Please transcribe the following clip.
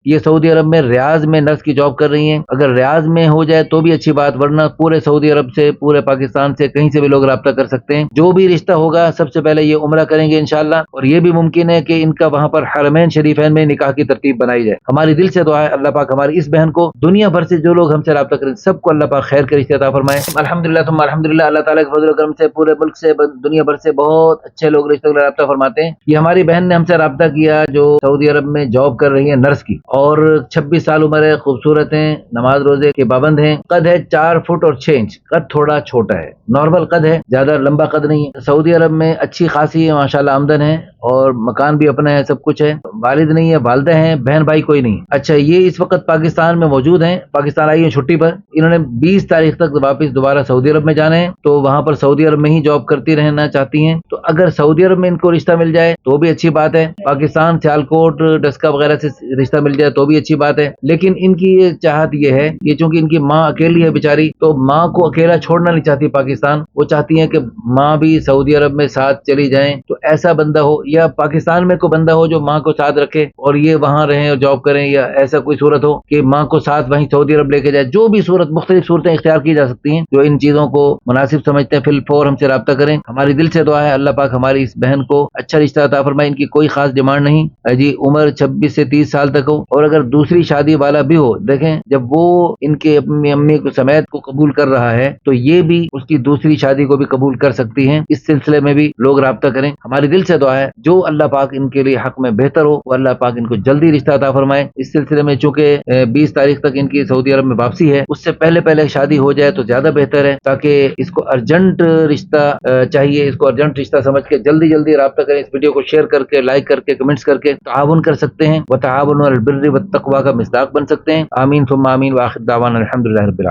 یہ سعودی عرب میں ریاض میں نرس کی جاب کر رہی ہیں. اگر ریاض میں ہو جائے تو بھی اچھی بات، ورنہ پورے سعودی عرب سے، پورے پاکستان سے، کہیں سے بھی لوگ رابطہ کر سکتے ہیں. جو بھی رشتہ ہوگا سب سے پہلے یہ عمرہ کریں گے انشاءاللہ، اور یہ بھی ممکن ہے کہ ان کا وہاں پر حرمین شریفین میں نکاح کی ترتیب بنائی جائے. ہماری دل سے دعا ہے اللہ پاک ہماری اس بہن کو، دنیا بھر سے جو لوگ ہم سے رابطہ کریں سب کو اللہ پاک خیر کے رشتے عطا فرمائے. الحمدللہ ثم الحمدللہ، اللہ تعالیٰ کے فضل و کرم سے پورے ملک سے، دنیا بھر سے بہت اچھے لوگ رشتہ رابطہ فرماتے ہیں. یہ ہماری بہن نے ہم سے رابطہ کیا جو سعودی عرب میں جاب کر رہی ہے نرس کی، اور 26 سال عمر ہے، خوبصورت ہیں، نماز روزے کے پابند ہیں. قد ہے 4 فٹ اور 6 انچ، قد تھوڑا چھوٹا ہے، نارمل قد ہے، زیادہ لمبا قد نہیں ہے. سعودی عرب میں اچھی خاصی ماشاءاللہ آمدن ہے، اور مکان بھی اپنا ہے، سب کچھ ہے. والد نہیں ہے، والدہ ہیں، بہن بھائی کوئی نہیں. اچھا، یہ اس وقت پاکستان میں موجود ہیں، پاکستان آئی ہیں چھٹی پر. انہوں نے 20 تاریخ تک واپس دوبارہ سعودی عرب میں جانا ہے، تو وہاں پر سعودی عرب میں ہی جاب کرتی رہنا چاہتی ہیں. تو اگر سعودی عرب میں ان کو رشتہ مل جائے تو بھی اچھی بات ہے، پاکستان سیالکوٹ ڈسکا وغیرہ سے رشتہ مل جائے تو بھی اچھی بات ہے. لیکن ان کی یہ چاہت یہ ہے کہ چونکہ ان کی ماں اکیلی ہے بیچاری، تو ماں کو اکیلا چھوڑنا نہیں چاہتی پاکستان. وہ چاہتی ہیں کہ ماں بھی سعودی عرب میں ساتھ چلی جائیں. تو ایسا بندہ ہو، یا پاکستان میں کوئی بندہ ہو جو ماں کو ساتھ رکھے اور یہ وہاں رہیں اور جاب کریں، یا ایسا کوئی صورت ہو کہ ماں کو ساتھ وہیں سعودی عرب لے کے جائے. جو بھی صورت، مختلف صورتیں اختیار کی جا سکتی ہیں. جو ان چیزوں کو مناسب سمجھتے ہیں فی الفور ہم سے رابطہ کریں. ہماری دل سے دعا ہے اللہ پاک ہماری اس بہن کو اچھا رشتہ عطا فرمائے. ان کی کوئی خاص ڈیمانڈ نہیں جی، عمر 26 سے 30 سال تک ہو، اور اگر دوسری شادی والا بھی ہو، دیکھیں جب وہ ان کے اپنی امی کو سمیت کو قبول کر رہا ہے تو یہ بھی اس کی دوسری شادی کو بھی قبول کر سکتی ہیں. اس سلسلے میں بھی لوگ رابطہ کریں. ہماری دل سے دعا ہے جو اللہ پاک ان کے لیے حق میں بہتر ہو وہ اللہ پاک ان کو جلدی رشتہ عطا فرمائے. اس سلسلے میں چونکہ 20 تاریخ تک ان کی سعودی عرب میں واپسی ہے، اس سے پہلے شادی ہو جائے تو زیادہ بہتر ہے، تاکہ اس کو ارجنٹ رشتہ چاہیے. اس کو ارجنٹ رشتہ سمجھ کے جلدی رابطہ کریں. اس ویڈیو کو شیئر کر کے، لائک کر کے، کمنٹس کر کے تعاون کر سکتے ہیں، وتعاونوا علی البر والتقوی کا مصداق بن سکتے ہیں. آمین ثم آمین، وآخر دعوانا الحمدللہ رب العالمین.